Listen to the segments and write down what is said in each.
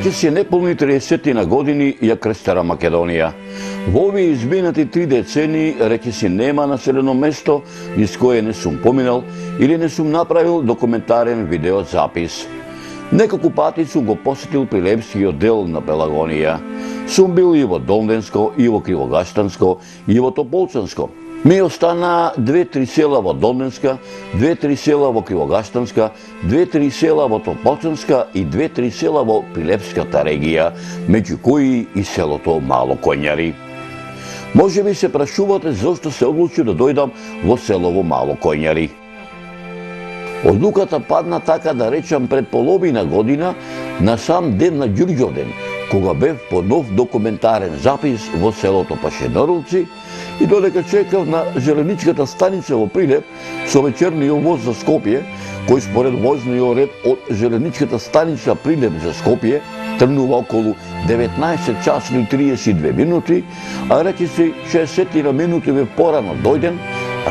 Веќе се неполни 30 на години ја крстара Македонија. Во овие изминати 3 децени реќе си нема населено место низ кое не сум поминал или не сум направил документарен видеозапис. Неколку пати сум го посетил Прилепскиот дел на Пелагонија. Сум бил и во Долненско, и во Кривогаштанско, и во Тополчанско. Ми остана 2-3 села во Долненска, 2-3 села во Кривогаштанска, 2-3 села во Тополчанска и 2-3 села во Прилепската регија, меѓу кои и селото Мало Коњари. Може би се прашувате зошто се одлучив да дојдам во селово Мало Коњари. Одлуката падна, така да речам, пред половина година на сам ден на Ѓурѓовден, кога бев по нов документарен запис во селото Пашенаровци и додека чекав на желеничката станица во Прилеп со вечерниот воз за Скопје, кој според возниот ред од желеничката станица Прилеп за Скопје тргнува околу 19 часни 32 минути, а реки си 60 минути бев порано дојден,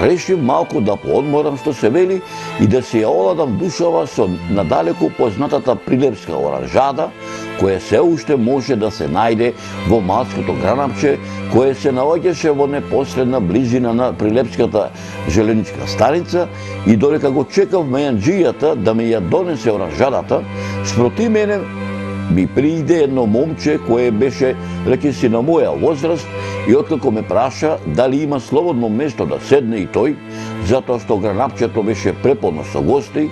решив малку да поодморам, што се вели, и да се ја оладам душава со надалеку познатата Прилепска оранжада, која се уште може да се најде во Малското гранапче, кое се наоѓаше во непосредна близина на Прилепската желеничка станица, и додека го чекав мејанџијата да ми ја донесе оранжадата, спроти мене ми прииде едно момче кое беше, реки си, на моја возраст, и откако ме праша дали има слободно место да седне и тој, затоа што гранапчето беше преполно со гости,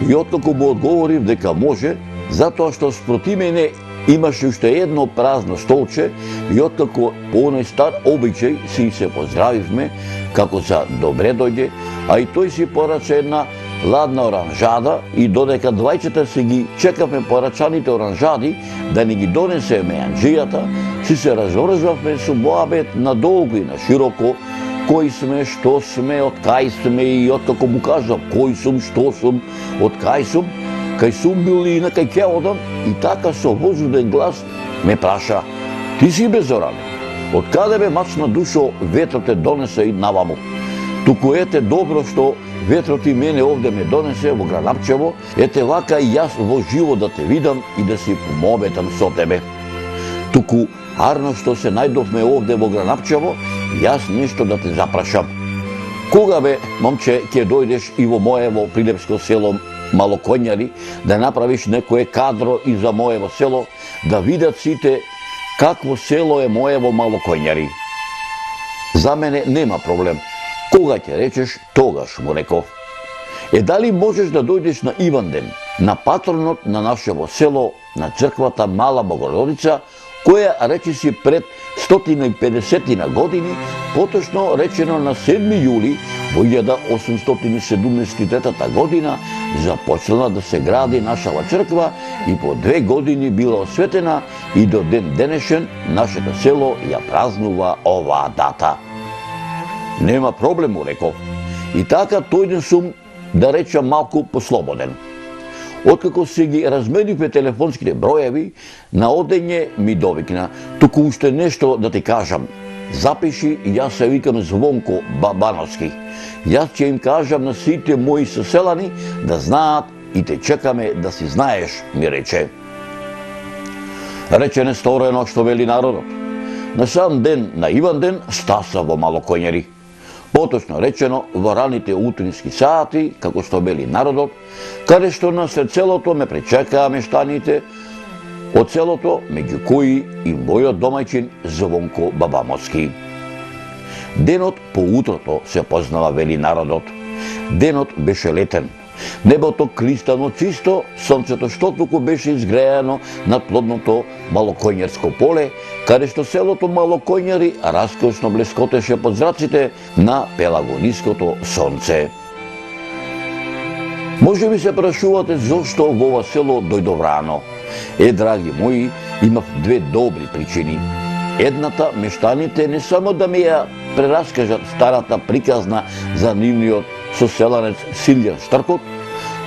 и откако му одговорив дека може, затоа што спроти мене имаше уште едно празно столче, и откако по оној стар обичај си се поздравивме како за добре дојде, а и тој си порача една ладна оранжада, и додека двајцата се ги чекавме порачаните оранжади да ни ги донесе мејанџијата, си се разврзвавме со моабет надолго и на широко, кој сме, што сме, од кај сме, и откако му кажав кој сум, што сум, од кај сум, кај сум бил и на кај ќе одам, и така со возуден глас ме праша: ти си бе, Зоране, од каде бе, мачна душо, ветрот те донесе и наваму? Туку ете добро што ветрот и мене овде ме донесе во Гранапчево, ете вака и јас во живо да те видам и да си помобетам со тебе. Туку арно што се најдовме овде во Гранапчево, јас нешто да те запрашам. Кога бе, момче, ќе дојдеш и во моево прилепско село Мало Коњари, да направиш некое кадро и за моево село, да видат сите какво село е моево Мало Коњари? За мене нема проблем. Кога ќе речеш, тогаш, му реков. Дали можеш да дојдеш на Иванден, на патронот на нашево село, на црквата Мала Богородица, која рече си пред 150 години, поточно речено на 7 јули во 1873 година, започнала да се гради нашава црква и по 2 години била осветена, и до ден денешен нашето село ја празнува оваа дата. Нема проблем, му реков. И така тој сум, да речам, малку послободен. Откако се ги разменивме телефонските броеви, на одење ми довикна: туку уште нешто да ти кажам. Запиши, јас се викам Звонко Бабановски. Јас ќе им кажам на сите мои соселани да знаат и те чекаме да си знаеш, ми рече. Речене сторено, што вели народот. На сам ден на Иванден стаса во Мало Коњари. Поточно речено, во раните утрински сати, како што вели народот, каде што насред селото ме пречекаа мештаните од селото, меѓу кои и мојот домаќин Звонко Бабановски. Денот по утрото се познава, вели народот. Денот беше летен. Небото кристално чисто, сонцето што туку беше изгреано над плодното Малокоњарско поле, каде што селото Мало Коњари раскошно блескотеше под зраците на пелагониското сонце. Може би се прашувате зошто во ова село дојдов рано. Драги мои, имав 2 добри причини. Едната, мештаните не само да ми ја прераскажат старата приказна за нивниот соселанец Силјан Штркот,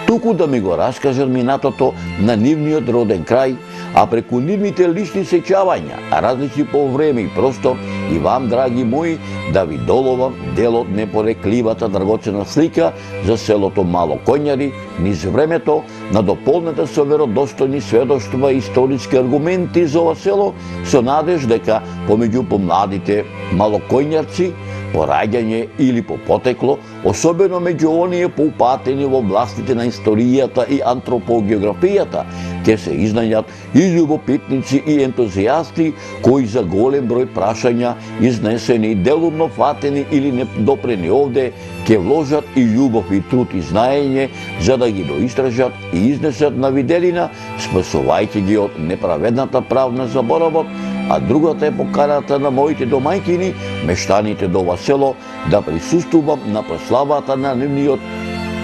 туку да ми го раскажат минатото на нивниот роден крај, а преку нивните лични сеќавања, различни по време и простор, и вам, драги мои, да ви доловам дел од непорекливата драгоцена слика за селото Мало Коњари низ времето, надополнета со веродостојни сведоштва и историски аргументи за ова село, со надеж дека помеѓу помладите малокоњарци, по раѓање или по потекло, особено меѓу оние поупатени во властите на историјата и антропогеографијата, ќе се изнајдат и љубопитници и ентузијасти кои за голем број прашања, изнесени, делумно фатени или недопрени овде, ќе вложат и љубов и труд и знаење за да ги доистражат и изнесат на виделина, спасувајќи ги од неправедната правна заборавот, а другата е поканата на моите домајкини, мештаните до ова село, да присуствувам на прославата на нивниот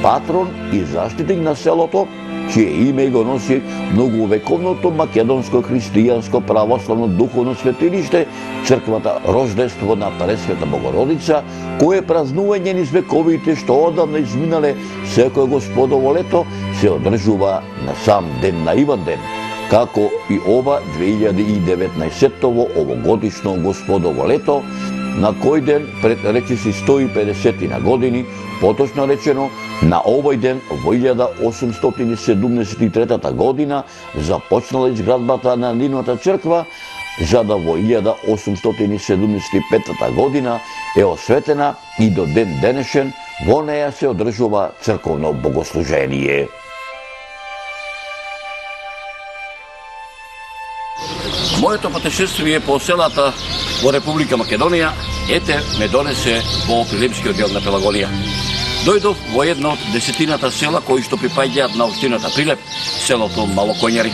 патрон и заштитник на селото, чие име го носи многовековното македонско христијанско православно духовно светилиште, црквата Рождество на Пресвета Богородица, кое празнување низ вековите што одамна изминале секој Господово лето се одржува на сам ден на Иванден, како и ова 2019-тово овогодишно Господово лето, на кој ден пред речиси 150 на години, поточно речено, на овој ден во 1873 година започнала изградбата на нивната црква, за да во 1875 година е осветена и до ден денешен во неја се одржува црковно богослужение. Моето патешествие по селата во Република Македонија ме донесе во Прилепскиот дел на Пелагонија. Дојдов во едно од десетината села кои што припаѓаат на општината Прилеп, селото Мало Коњари.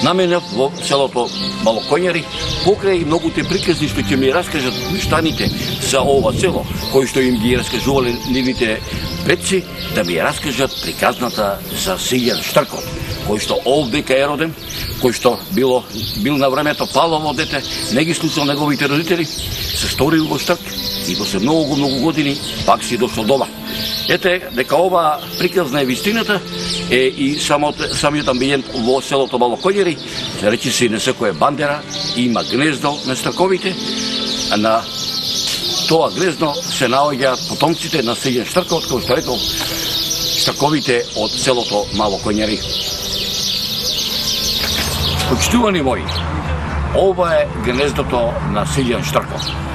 Наменав во селото Мало Коњари покрај многуте приказни што ќе ми раскажат мештаните за ова село, кои што им ги раскажувале нивните предци, да ми раскажат приказната за Силјан Штркот, кој што овде кај е роден, кој што бил на времето палово дете, не ги слушал неговите родители, се сторил во Штрк и после многу години пак си дошол дома. Ете, дека ова приказна е вистината, е и самиот амбиент во селото Мало Коњари, се речи си на секоја бандера, има гнездо на Штрковите, а на тоа гнездо се наоѓаат потомците на Силјан Штркот, кој што рекол, Штрковите од селото Мало Коњари. Почитувани мои, ова е гнездото на Силјан Штркот.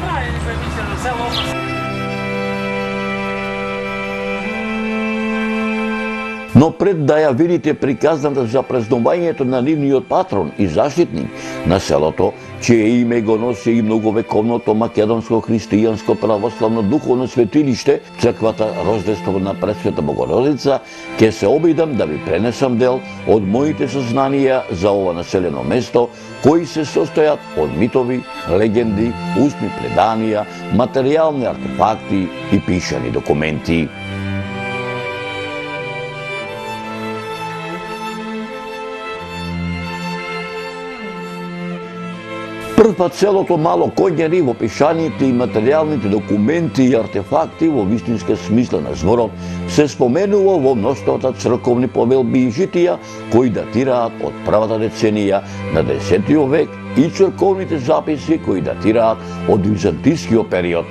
Но пред да ја видите приказната за празнувањето на нивниот патрон и заштитник на селото, чие име го носи и многовековното македонско христијанско православно духовно светилиште, црквата Рождество на Пресвета Богородица, ќе се обидам да ви пренесам дел од моите сознанија за ова населено место, кои се состојат од митови, легенди, устни преданија, материјални артефакти и пишани документи. Првпат селото Мало Коњари во пишаните и материјалните документи и артефакти во вистинска смисла на зборот се споменува во мноштвото црковни повелби и житија кои датираат од првата деценија на 10 век и црковните записи кои датираат од византискиот период.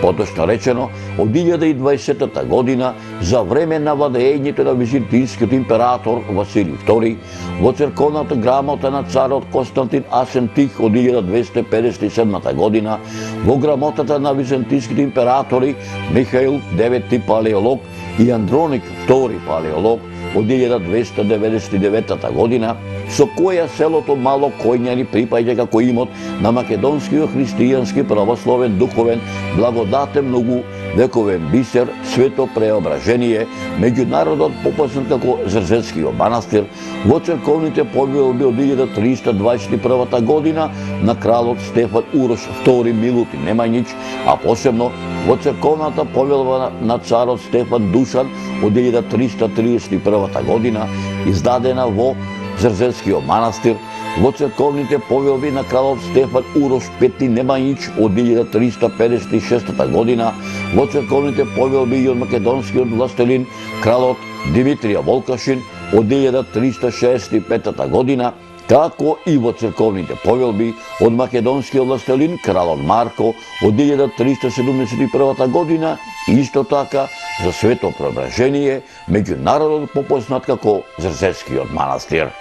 Поточно речено, од 1020 година, за време на владеењето на византискиот император Василий II, во црковната грамота на царот Константин Асентих од 1257 година, во грамотата на византиските императори Михаил IX Палеолог и Андроник II Палеолог од 1299 година, со која селото Мало Коњари припаѓа како имот на македонскиот христијански православен духовен благодатен многу вековен бисер Свето Преображение, меѓу народот попознат како Зрзецкиот манастир, во црковните повелби од 1321 година на кралот Стефан Урош II Милутин Немањич, а посебно во црковната повелба на царот Стефан Душан од 1331 година, издадена во Зрзецкиот манастир, во црковните повелби на кралот Стефан Урош V Немањич од 1356 година, во црковните повелби и од македонскиот властелин кралот Димитрија Волкашин од 1365 година како и во црковните повелби од македонскиот властелин кралот Марко од 1371 година, исто така за свето преображение меѓу народот попознат како Зрзескиот манастир.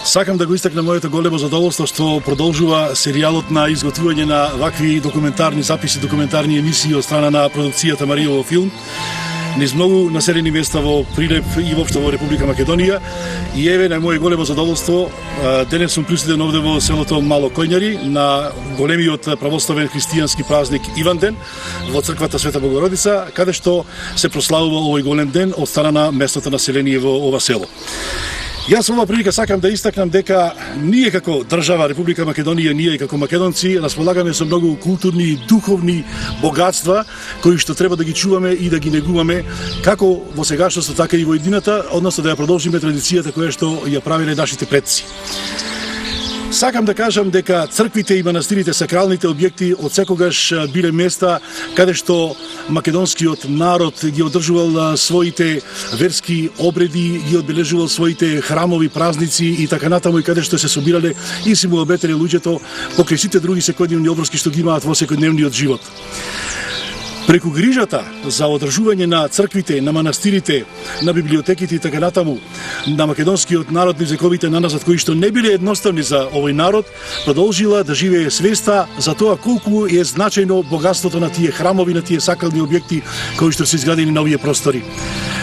Сакам да го истакнам моето големо задоволство што продолжува серијалот на изготвување на вакви документарни записи, документарни емисии од страна на продукцијата Маријово филм низ многу населени места во Прилеп и воопшто во Република Македонија. И еве на мое големо задоволство, денес сум присутен овде во селото Мало Којњари на големиот православен христијански празник Иванден во црквата Света Богородица, каде што се прославува овој голем ден од страна на местното население во ова село. Јас во оваа прилика сакам да истакнам дека ние како држава Република Македонија, ние како македонци располагаме со многу културни и духовни богатства кои што треба да ги чуваме и да ги негуваме како во сегашноста, така и во иднината, односно да ја продолжиме традицијата која што ја правеле нашите предци. Сакам да кажам дека црквите и манастирите, сакралните објекти од секогаш биле места каде што македонскиот народ ги одржувал своите верски обреди, ги одбележувал своите храмови празници и така натаму, и каде што се собирале и си му обетеле луѓето покрај сите други секојдневни обврски што ги имаат во секојдневниот живот. Преку грижата за одржување на црквите, на манастирите, на библиотеките и така натаму, на македонскиот народ низ вековите наназад, кои што не биле едноставни за овој народ, продолжила да живее свеста за тоа колку е значајно богатството на тие храмови, на тие сакрални објекти кои што се изградени на овие простори.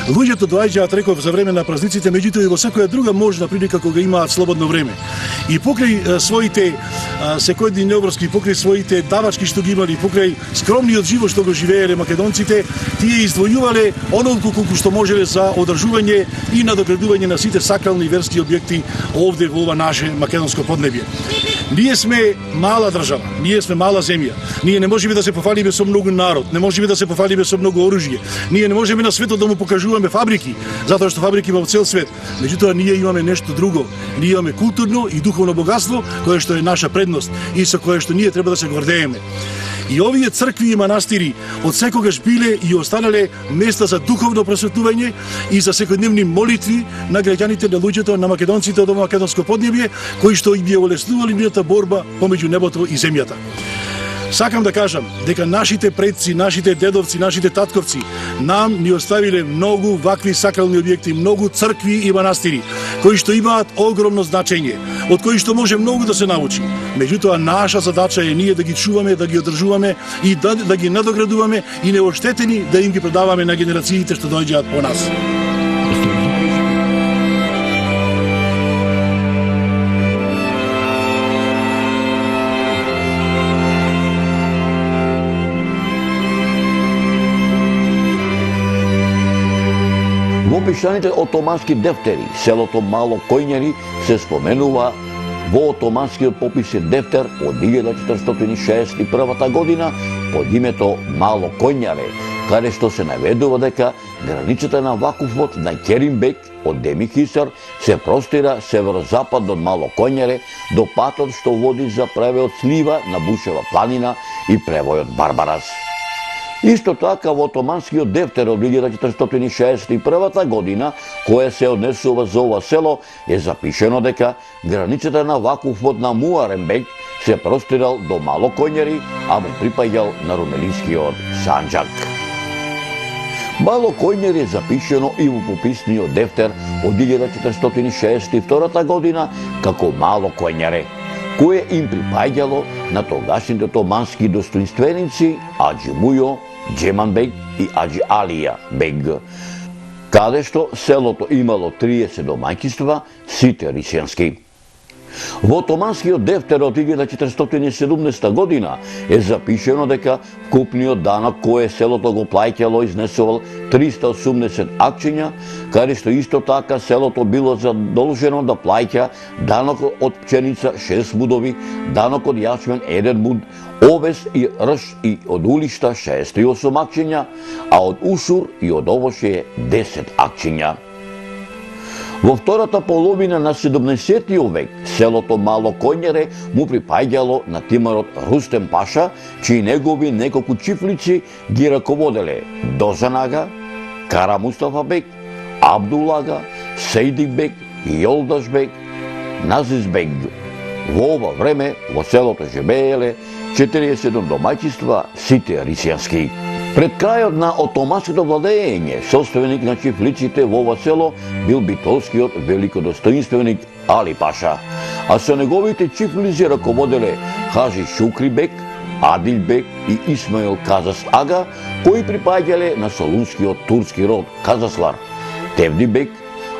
Луѓето доаѓаат, реков, за време на празниците, меѓутоа и во секоја друга можна прилика кога имаат слободно време. И покрај своите секојдневни обврски, покрај своите давачки што ги имали, покрај скромниот живот што го живееле македонците, тие издвојувале онолку колку што можеле за одржување и надоградување на сите сакрални верски објекти овде во ова наше македонско поднебје. Ние сме мала држава, ние сме мала земја. Ние не можеме да се пофалиме со многу народ, не можеме да се пофалиме со многу оружје. Ние не можеме на светот да му покажуваме фабрики, затоа што фабрики има во цел свет. Меѓутоа ние имаме нешто друго. Ние имаме културно и духовно богатство кое што е наша предност и со кое што ние треба да се гордееме. И овие цркви и манастири од секогаш биле и останале места за духовно просветување и за секојдневни молитви на граѓаните, на луѓето, на македонците од ова македонско поднебје, кои што ги олеснували нивната борба помеѓу небото и земјата. Сакам да кажам дека нашите предци, нашите дедовци, нашите татковци нам ни оставиле многу вакви сакрални објекти, многу цркви и манастири, кои што имаат огромно значење, од кои што може многу да се научи. Меѓутоа, наша задача е ние да ги чуваме, да ги одржуваме и да ги надоградуваме и неоштетени да им ги предаваме на генерациите што доаѓаат по нас. Во опишаните отомански дефтери, селото Мало Којњари се споменува во отоманскиот пописен дефтер од 1461 година под името Мало Којњаре, каде што се наведува дека границата на вакуфот на Керимбек од Демихисар се простира северозапад од Мало Којњаре до патот што води за превојот Слива на Бушева планина и превојот Барбарас. Исто така во отоманскиот дефтер од 1461 година, која се однесува за ова село, е запишено дека границата на вакуфот на Муаренбек се простирал до Мало Којњари, а му припаѓал на румелинскиот Санџак. Мало Којњари е запишено и во пописниот дефтер од 1462 година како Мало Којњаре, кое им припаѓало на тогашните отомански достоинственици Аџи Мујо, Джеманбек и Аџи Алија бег, каде што селото имало 30 домаќинства, сите рисијански. Во отоманскиот дефтер од 1417 година е запишено дека вкупниот данок кој селото го плаќало изнесувал 380 акчиња, каде што исто така селото било задолжено да плаќа данок од пченица 6 мудови, данок од јачмен 1 муд, овес и рж и од улишта 68 акчиња, а од ушур и од овошје 10 акчиња. Во втората половина на 17 век селото Мало Којњаре му припаѓало на тимарот Рустем Паша, чии негови неколку чифлици ги раководеле Дозанага, Кара Мустафа бек, Абдулага, Сейдибек, Јолдашбек, Назизбек. Во ова време во селото живееле 47 домаќинства, сите рисијански. Пред крајот на отоманското владење, собственик на чифлиците во ова село бил битолскиот великодостоинственик Али Паша, а со неговите чифлици раководеле Хажи Шукрибек, Адилбек и Исмаил Казас Ага, кои припаѓале на солунскиот турски род Казаслар, Тевдибек,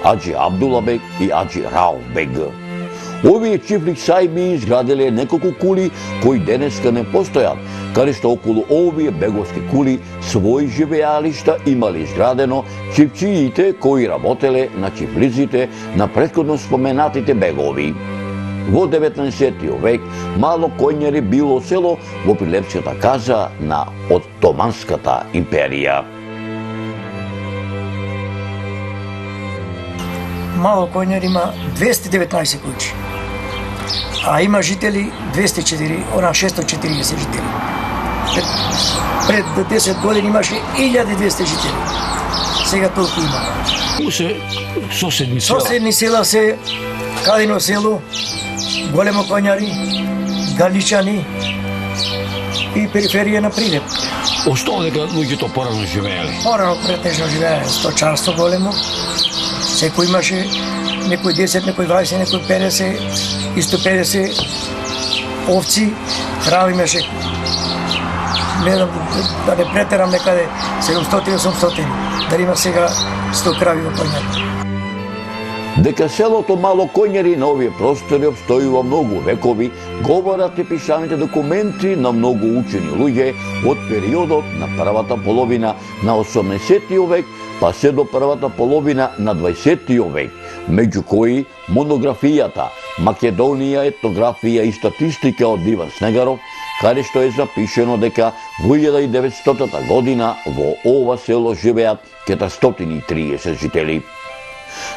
Аджи Абдулабек и Аджи Раувбек. Овие чифлик сајби изграделе неколку кули кои денеска не постојат, каде што околу овие беговски кули своји живеалишта имали изградено чифчиите кои работеле на чифлиците на претходно споменатите бегови. Во 19. век Мало Коњари било село во Прилепската каза на Отоманската империја. Мало Коњари има 219 куќи, а има жители 204, 640 жители. Пред 10 години имаше 1200 жители. Сега толку има. Се соседни села. Соседни села се Калино село, Големо Коњари, Галичани и периферија на Прилеп. Ошто дека луѓето порано живееле? Порано претежно живееле, сточарство големо. Секој имаше некој 10, некој 20, некој 50, исто 50 овци, крави имаше, не знам, да не претерам, некаде 700-800, дали има сега 100 крави во Коњари. Дека селото Мало Коњари на овие простори обстојува многу векови, говорат и пишаните документи на многу учени луѓе од периодот на првата половина на 18. век па се до првата половина на 20. век, меѓу кои монографијата Македонија, етнографија и статистика од Иван Снегаров, каде што е запишено дека во 1900 година во ова село живеат 430 жители.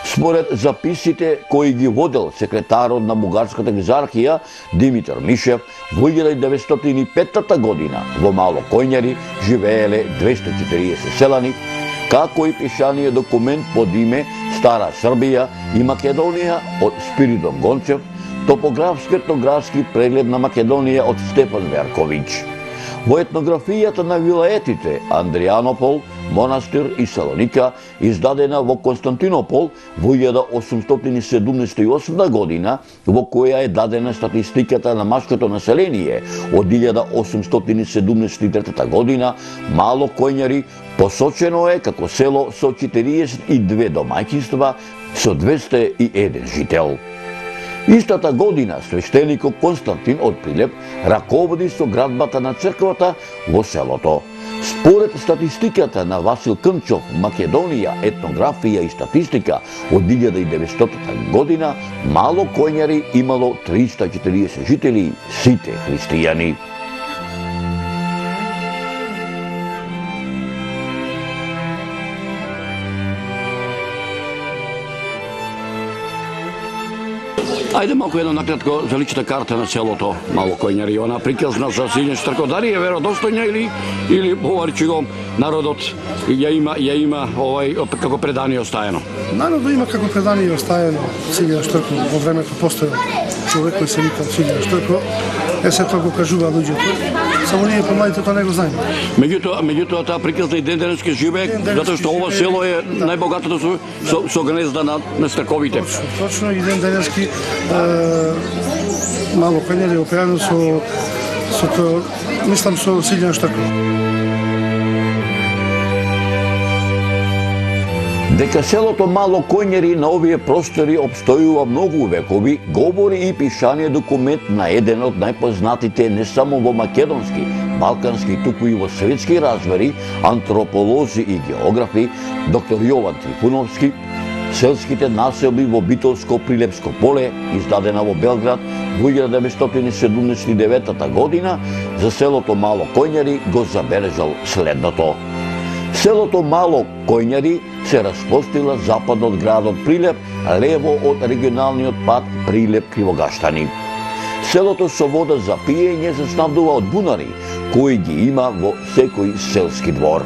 Според записите кои ги водел секретарот на Бугарската екзархија Димитар Мишев, во 1905 година во Мало Коњари живееле 240 селани, како и пишаниот документ под име Стара Србија и Македонија од Спиридон Гончев, топографски-етнографски преглед на Македонија од Стефан Верковиќ. Во етнографијата на вилаетите Андријанопол, Монастир и Салоника, издадена во Константинопол во 1878 година, во која е дадена статистиката на машкото население од 1873 година, Мало Коњари посочено е како село со 42 домаќинства со 201 жител. Истата година свештеникот Константин од Прилеп раководи со градбата на црквата во селото. Според статистиката на Васил Кънчов, Македонија, етнографија и статистика од 1900 година, Мало Коњари имало 340 жители, сите христијани. Ајде малку едно накратко за личната карта на селото Мало Коњари. Она приказна за Силјан Штрко, дали е веродостојна или говоричи го народот ја има како предание остаено? Народот има како предание остаено Силјан Штрко, во времето постојал човек кој се викал Силјан Штрко. Се тоа го кажува луѓето, само ние помладите тоа не го знаеме. Меѓутоа таа приказна и ден денеска живее, затоа што ова село е најбогатото со гнезда на стрковите. Точно и ден денески Мало Коњари е опреано со тоа, мислам со Силјан Штрко. Дека селото Мало Коњари на овие простори обстојува многу векови, говори и пишаниот документ на еден од најпознатите не само во македонски, балкански, туку и во светски размери, антрополози и географи, доктор Јован Трифуновски, Селските населби во Битолско-Прилепско поле, издадена во Белград во 1979 година, за селото Мало Коњари го забележал следното. Селото Мало Коњари се распостила запад од градот Прилеп, лево од регионалниот пат Прилеп-Кривогаштани. Селото со вода за пиење се снабдува од бунари, кои ги има во секој селски двор.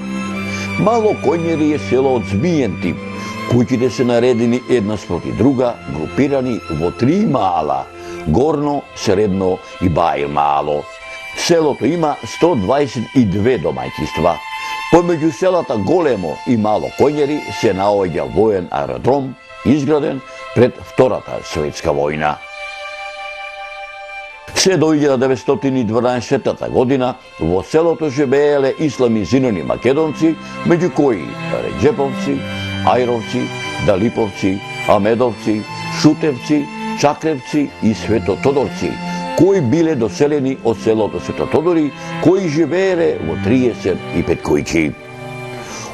Мало Коњари е село од змиен тип, Куќите се наредени една спроти друга, групирани во 3 мала, Горно, Средно и Бајр мало. Селото има 122 домаќинства. Помеѓу селата Големо и Мало Коњери се наоѓа воен аеродром, изграден пред Втората светска војна. Се до 1912 година во селото живееле исламизирани македонци, меѓу кои Реджеповци, Ајровци, Далиповци, Амедовци, Шутевци, Чакревци и Светотодорци, кои биле доселени од селото Светотодори, кои живееле во 35 куќи.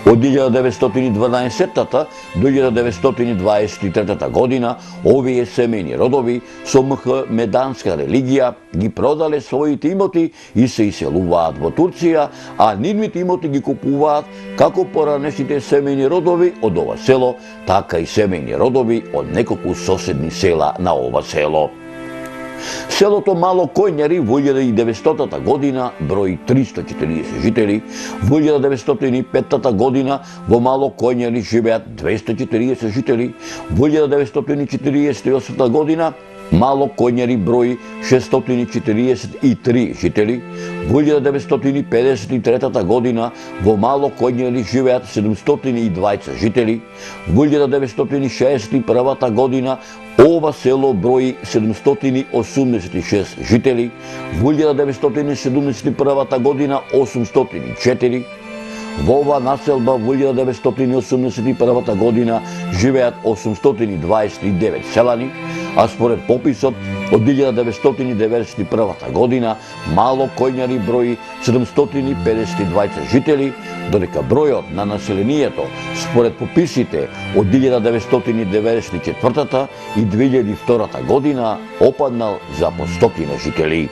Од 1912 до 1923 година овие семејни родови со мухамеданска религија ги продале своите имоти и се иселуваат во Турција, а нивните имоти ги купуваат како поранешните семејни родови од ова село, така и семејни родови од неколку соседни села на ова село. Селото Мало Коњари во 1900 година брои 340 жители, во 1905 година во Мало Коњари живеат 240 жители, во 1948 година Мало Коњари брои 643 жители, во 1953 година во Мало Коњари живеат 720 жители, во 1961 година ова село брои 786 жители, во 1971 година 804, во ова населба во 1981 година живеат 829 селани, а според пописот од 1991 година Мало Коњари брои 752 жители, додека бројот на населението според пописите од 1994 и 2002 година опаднал за по 100 жители.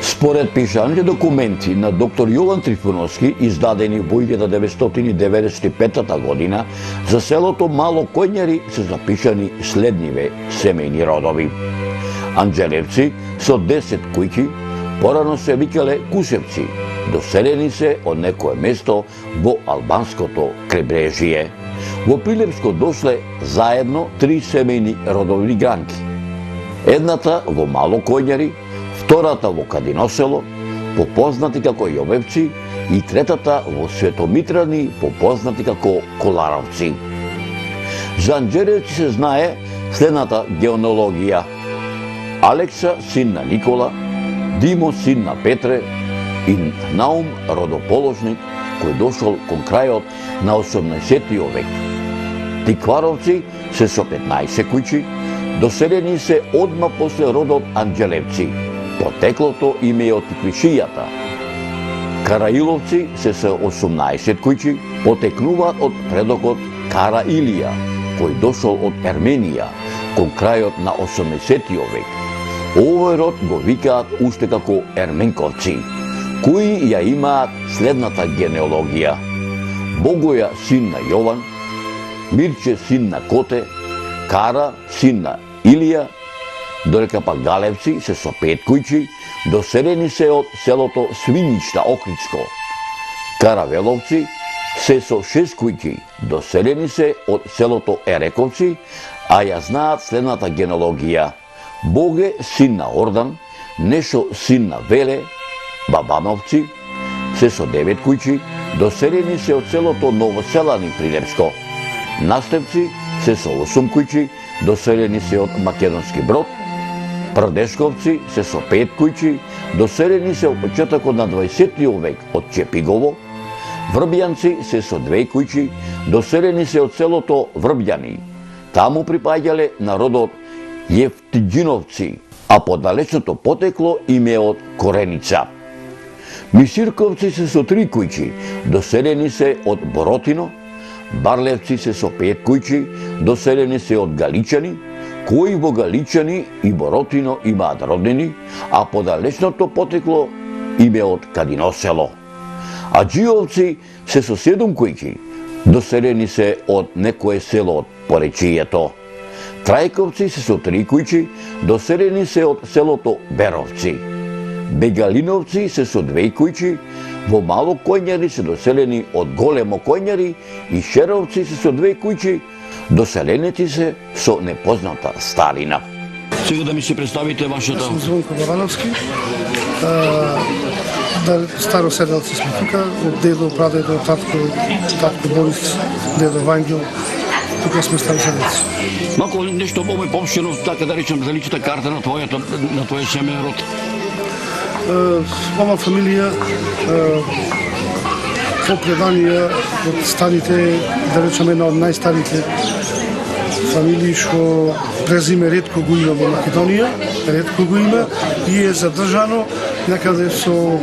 Според пишаните документи на доктор Јован Трифуновски, издадени во 1995 година, за селото Мало Коњари се запишани следниве семејни родови. Анđелевци со 10 куќи, порано се викале Кусевци, доселени се од некое место во албанското крайбрежје. Во Прилепско дошле заедно 3 семејни родови гранки. Едната во Мало Коњари, втората во Кадиносело, попознати како Јовевци, и третата во Светомитрани, попознати како Коларовци. За Анđелевци се знае следната геонологија. Алекса, син на Никола, Димо, син на Петре, и Наум, родоположник, кој дошол кон крајот на 18 век. Тикваровци се со 15 куќи, доселени се одма после родот Анđелевци. Потеклото име е од Тиквишијата. Караиловци се со 18 куќи, потекнуваат од предокот Кара Илија, кој дошол од Ерменија кон крајот на 18 век. Овој род го викаат уште како ерменковци, кои ја имаат следната генеалогија. Богоја син на Јован, Мирче син на Коте, Кара син на Илија, додека пак Галевци се со 5 куќи, доселени се од селото Свињишта Охридско. Каравеловци се со 6 куќи, доселени се од селото Ерековци, а ја знаат следната генеалогија. Боге син на Ордан, Нешо син на Веле, Бабановци се со 9 куќи, доселени се од селото Новоселани Прилепско. Настевци се со 8 куќи, доселени се од Македонски Брод. Прдешковци се со 5 куќи, доселени се од почетокот на 20 век од Чепигово. Врбјанци се со 2 куќи, доселени се од селото Врбјани. Таму припаѓале народот Јефтиџиновци, а подалечното потекло им е од Кореница. Мисирковци се со 3 куќи, доселени се од Боротино. Барлевци се со 5 куќи, доселени се од Галичани, кои во Галичани и Боротино имаат роднини, а подалечното потекло им е од Кадиносело. Аџиовци се со 7 куќи, доселени се од некое село од поречието. Трајковци се со 3 куќи, доселени се од селото Беровци. Бегалиновци се со 2 куќи, во Мало Коњари се доселени од Големо Коњари и Шеровци се со 2 куќи, доселеници се со непозната старина. Сега да ми се представите вашата... Сум Звонко Барановски. Староседелци сме тука, од дедо, прадедо, татко Борис, дедо Вангел. Тука сме староседелци. Малко нешто поопштено, така да речем, за личната карта на твојот семеен род. Ова фамилија по преданија од старите, да речем една од најстарите фамилии што презиме ретко го има во Македонија, ретко го има и е задржано некаде со,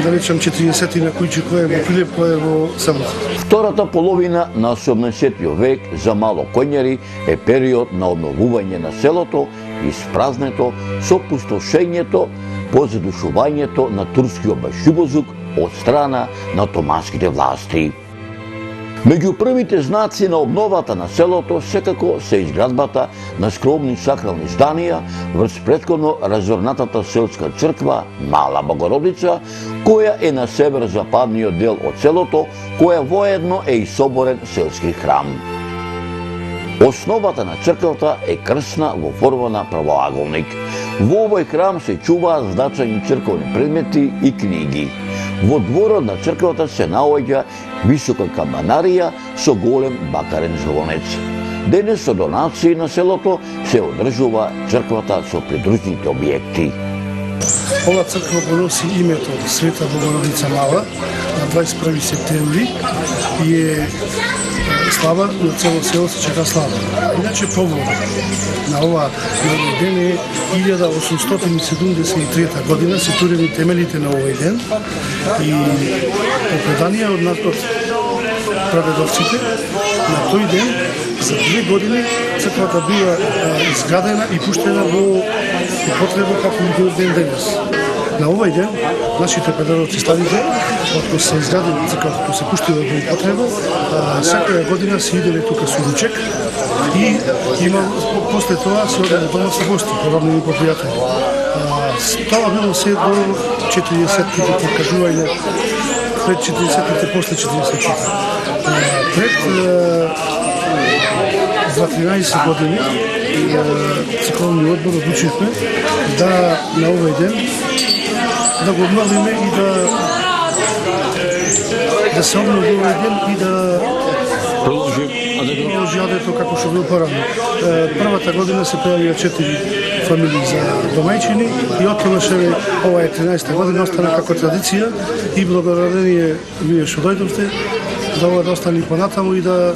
да речем, 40 на кујчи кој е во Пилеп, кој е во селото. Втората половина на 18 век за Мало Коњари е период на обновување на селото, испразнето со пустошењето по задушувањето на турскиот башибозук од страна на отоманските власти. Меѓу првите знаци на обновата на селото секако се изградбата на скромни сакрални зданија врз претходно разорнатата селска црква Мала Богородица, која е на северо-западниот дел од селото, која воедно е и соборен селски храм. Основата на црквата е крсна во форма на правоаголник. Во овој храм се чуваат значајни црковни предмети и книги. Во дворот на црквата се наоѓа висока камбанарија со голем бакарен звонец. Денес со донации на селото се одржува црквата со придружните објекти. Ова црква поноси името Света Богородица Мала на 21 септември и е слава на цело село се чека слава. Иначе повод на ова ден е 1873 година се турени темелите на овој ден и по преданија од прадедовците на тој ден за 2 години црквата била изградена и пуштена во употреба како и ден денес. На овој ден, нашите прадедовци старите, откако се изградени црквата, се пуштила во употреба, секоја година се иделе тука со ручек и после тоа се оделе дома со гости, роднини и пријатели. Тоа било се до 40-ките покажување, пред 40-ките, после 40-ките. Пред 13 години црковниот одбор одлучивме да на овој ден да го обновиме и да се обнови овој ден и да продолжи адето како што бил порано. Првата година се појавија 4 фамилии за домајчини и оттогаш ова е 13-та година остана како традиција и благодарение вие што дојдовте да ова да остане понатаму и да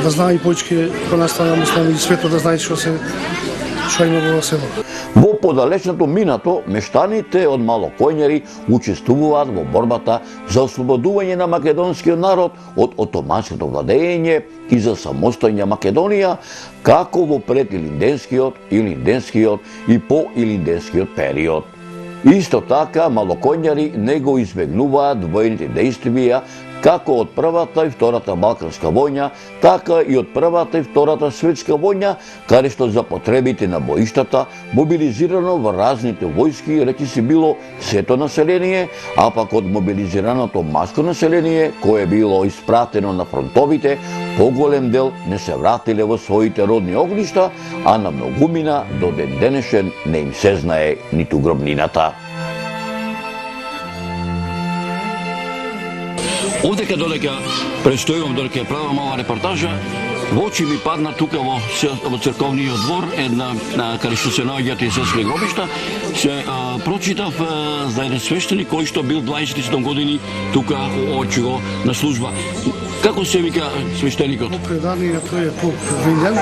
знае и појчке понастана и светот да знае што има во село. Во подалечното минато, мештаните од Мало Коњари учествуваат во борбата за ослободување на македонскиот народ од отоманското владење и за самостојна Македонија, како во предилинденскиот, илинденскиот и поилинденскиот период. Исто така, Малокоњари не го избегнуваат војните дејствија како од Првата и Втората Балканска војна, така и од Првата и Втората Светска војна, каде што за потребите на боиштата мобилизирано во разните војски речиси било сето население, а пак од мобилизираното маско население, кое било испратено на фронтовите, поголем дел не се вратиле во своите родни огништа, а на многумина до ден денешен не им се знае ниту гробнината. Овдека додека престојувам, додека правам ова репортажа, во очи ми падна тука во црковниот двор, каде што се наоѓаат и селски гробишта, се прочитав за еден свештеник кој што бил 27 години тука очиго на служба. Како се вика свештеникот? По предание тој е поп Вилјан.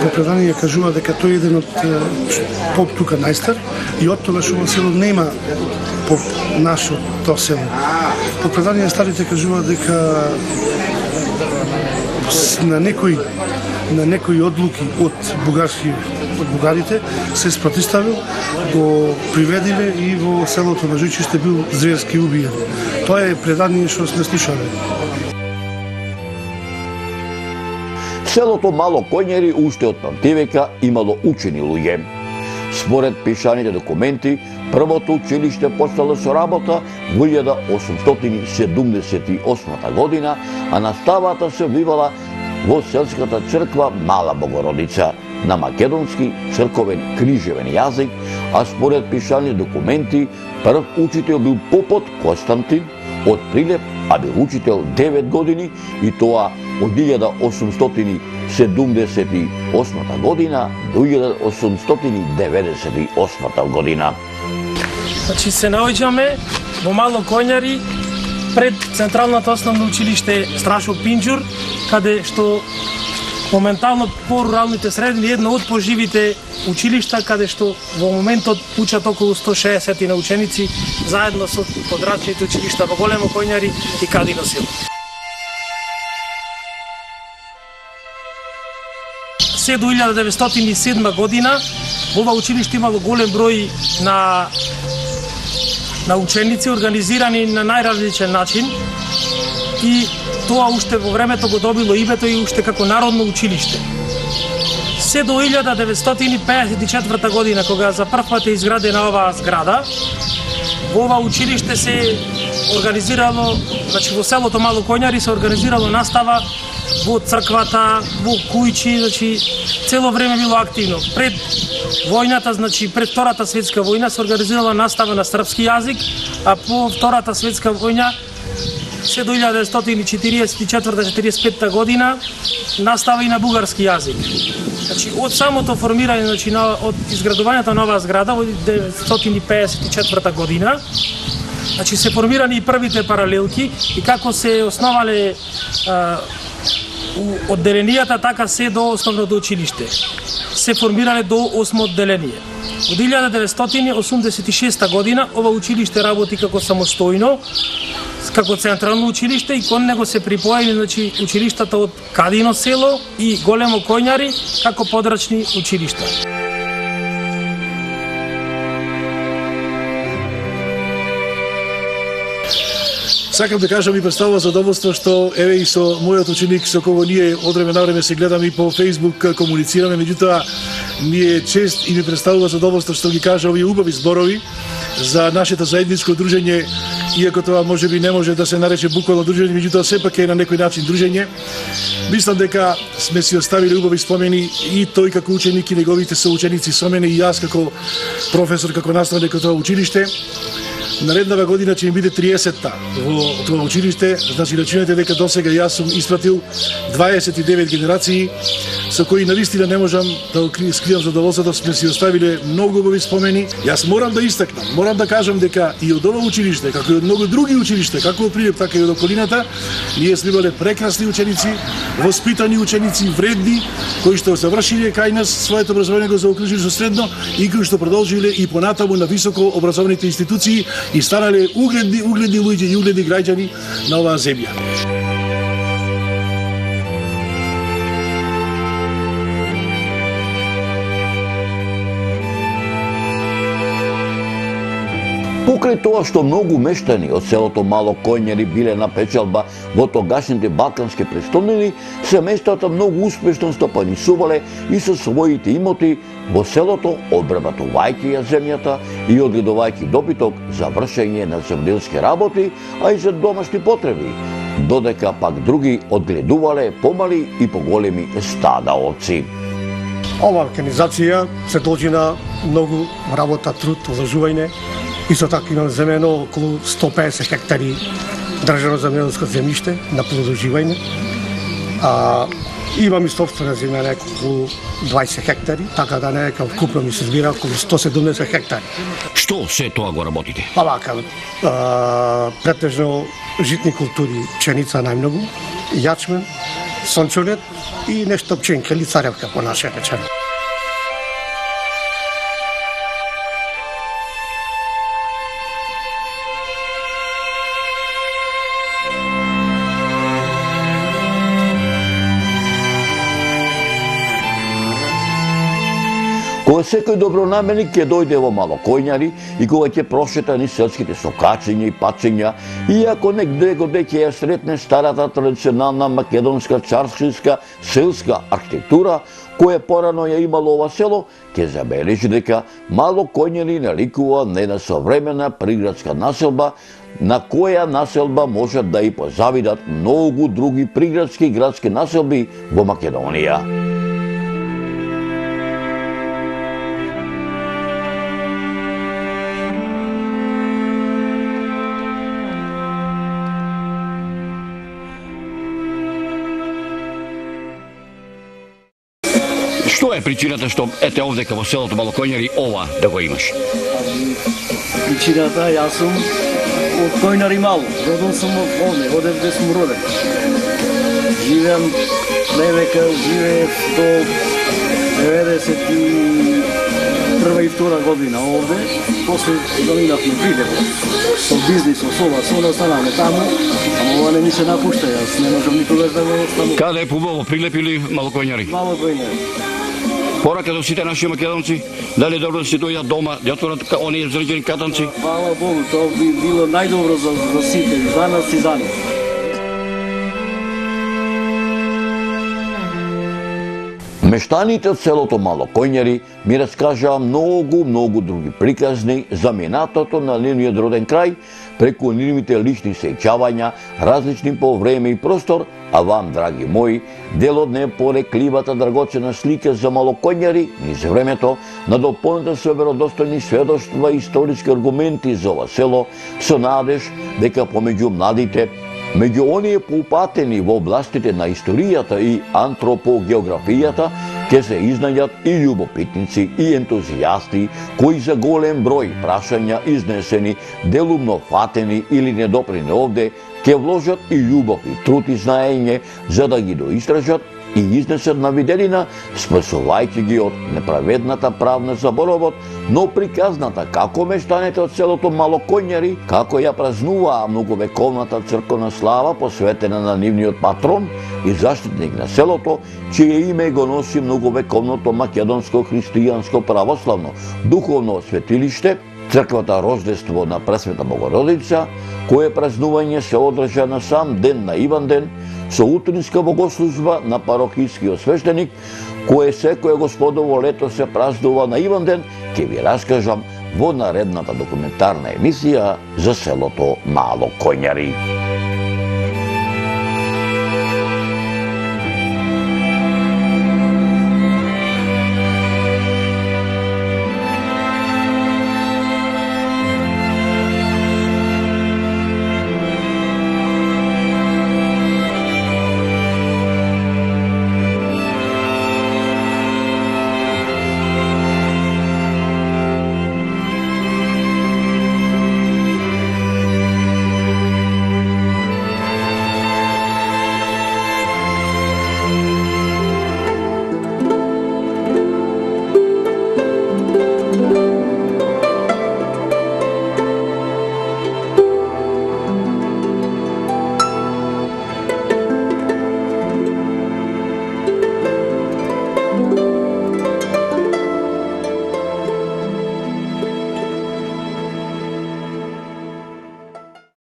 По предание кажува дека тој е еден од поп тука најстар и од тогаш ова село нема поп наш од тоа село. По предание старите кажуваат дека на некои одлуки од бугарите се спротиставил, го приведиле и во селото на Жујчиште бил зверски убиен. Тоа е предание што сме слушале. Селото Мало Коњари уште од памтивека имало учени луѓе. Според пишаните документи, првото училиште почнало со работа во 1878 година, а наставата се одвивала во селската црква Мала Богородица на македонски црковен книжевен јазик, а според пишани документи, прв учител бил попот Константин од Прилеп, а бил учител 9 години и тоа од 1878 година до 1898 година. Значи се наоѓаме во Мало Коњари пред Централното основно училиште Страшо Пинџур, каде што моментално по руралните средини едно од поживите училишта, каде што во моментот учат околу 160 на ученици заедно со подрачните училишта во Големо Коњари и Кадино село. Се до 1907 година во ова училиште имало голем број на ученици организирани на најразличен начин и тоа уште во времето го добило името и уште како народно училиште. Се до 1954 година, кога за прв пат е изградена оваа зграда, во ова училиште се организирало, значи во селото Мало Коњари се организирало настава во црквата, во кујчи, значи цело време било активно. Пред војната, значи пред Втората светска војна се организирала настава на српски јазик, а по Втората светска војна се до 1944-45 година настава и на бугарски јазик. Значи од самото формирање, значи од изградувањето на оваа зграда во 1954 година, значи се формирани и првите паралелки и како се основале одделенијата, така се до основното училиште. Се формирале до 8 одделение. Од 1986 година ова училиште работи како самостојно, како централно училиште и кон него се припоени, значи, училиштата од Кадино село и Големо Коњари како подрачни училишта. Сакам да кажам и представува задоволство што еве и со мојот ученик со кого ние од време на време се гледаме и по Facebook комуницираме, меѓутоа ми е чест и ми представува задоволство што ги кажа овие убави зборови за нашето заедничко дружење, иако тоа можеби не може да се нарече буквално дружење, меѓутоа сепак е на некој начин дружење. Мислам дека сме си оставили убави спомени и тој како ученик и неговите соученици со мене и јас како професор, како наставник во тоа училиште. Нареднава година ќе ми биде 30-та во тоа училиште, значи рачунете дека досега јас сум испратил 29 генерации со кои навистина не можам да скријам задоволството, сме си оставиле многу убави спомени. Јас морам да истакнам, морам да кажам дека и од ова училиште, како и од многу други училишта, како од Прилеп, така и од околината, ние сме имале прекрасни ученици, воспитани ученици, вредни, кои што завршиле кај нас своето образование, го заокружили со средно и кои што продолжиле и понатаму на високо образовните институции и станале угледни луѓе и угледни граѓани на оваа земја. Покрај тоа што многу мештани од селото Мало Коњари биле на печалба во тогашните балкански престолнини, семејствата многу успешно стопанисувале и со своите имоти во селото, обработувајќи ја земјата и одгледувајќи добиток за вршење на земјделски работи, а и за домашни потреби, додека пак други одгледувале помали и поголеми стада овци. Ова организација се должи на многу работа, труд, вложување. Исто така имам земено околу 150 хектари држано земјоделско земјиште на продолжување. Имам и собствена земја околу 20 хектари, така да не е како вкупно ми се збира околу 170 хектари. Што се тоа го работите? Па вака, претежно житни култури, пшеница најмногу, јачмен, сончолет и нешто пченка или царевка по наше речено. Кога секој добронамерник ќе дојде во Мало Коњари и кога ќе прошета низ селските сокачиња и пачиња, иако негде ќе ја сретне старата традиционална македонска царскинска селска архитектура, која порано ја имало ова село, ќе забележи дека Мало Коњари наликува на една современа приградска населба, на која населба можат да и позавидат многу други приградски и градски населби во Македонија. Што е причината што ете овдека во селото Мало Коњари ова да го имаш? Причината, јас сум од Коњари Мало, роден сум овде, одевде сум роден. Живеам левека, живеев до 91 и 2 година овде, после заминавме Видево, со бизнис, со да станаме таму, ама ова не ми се напушта, јас не можам никогаш да го оставам. Каде е побаво прилепили Мало Коњари? Мало Коњари. Порака до сите наши македонци, дали добро да си дојдат дома, да отворат оние зрđени катанци? Фала Богу, тоа би било најдобро за сите, за нас и за нас. Мештаните од селото Мало Коњари ми раскажаа многу други приказни за минатото на нивниот роден крај, преку нивните лични сеќавања, различни по време и простор, а вам, драги мои, дел од непорекливата драгоцена слика за Мало Коњари низ времето, надополнета со веродостојни сведоштва и историски аргументи за ова село, со надеж дека помеѓу младите, меѓу оние поупатени во областите на историјата и антропогеографијата, ќе се изнајдат и љубопитници и ентузијасти кои за голем број прашања изнесени, делумно фатени или недопрени овде, ќе вложат и љубов и труд и знаење за да ги доистражат и изнесат на виделина, спасувајќи ги од неправедната правна заборовот, но приказната како мештаните од селото Мало Коњари, како ја празнуваа многовековната црковна слава посветена на нивниот патрон и заштитник на селото, чие име го носи многовековното македонско христијанско православно духовно светилиште, црквата Рождество на Пресвета Богородица, кое празнување се одржа на сам ден на Иванден, со утринска богослужба на парохискиот свештеник, кое секој господово лето се празнува на Иванден, ќе ви раскажам во наредната документарна емисија за селото Мало Коњари.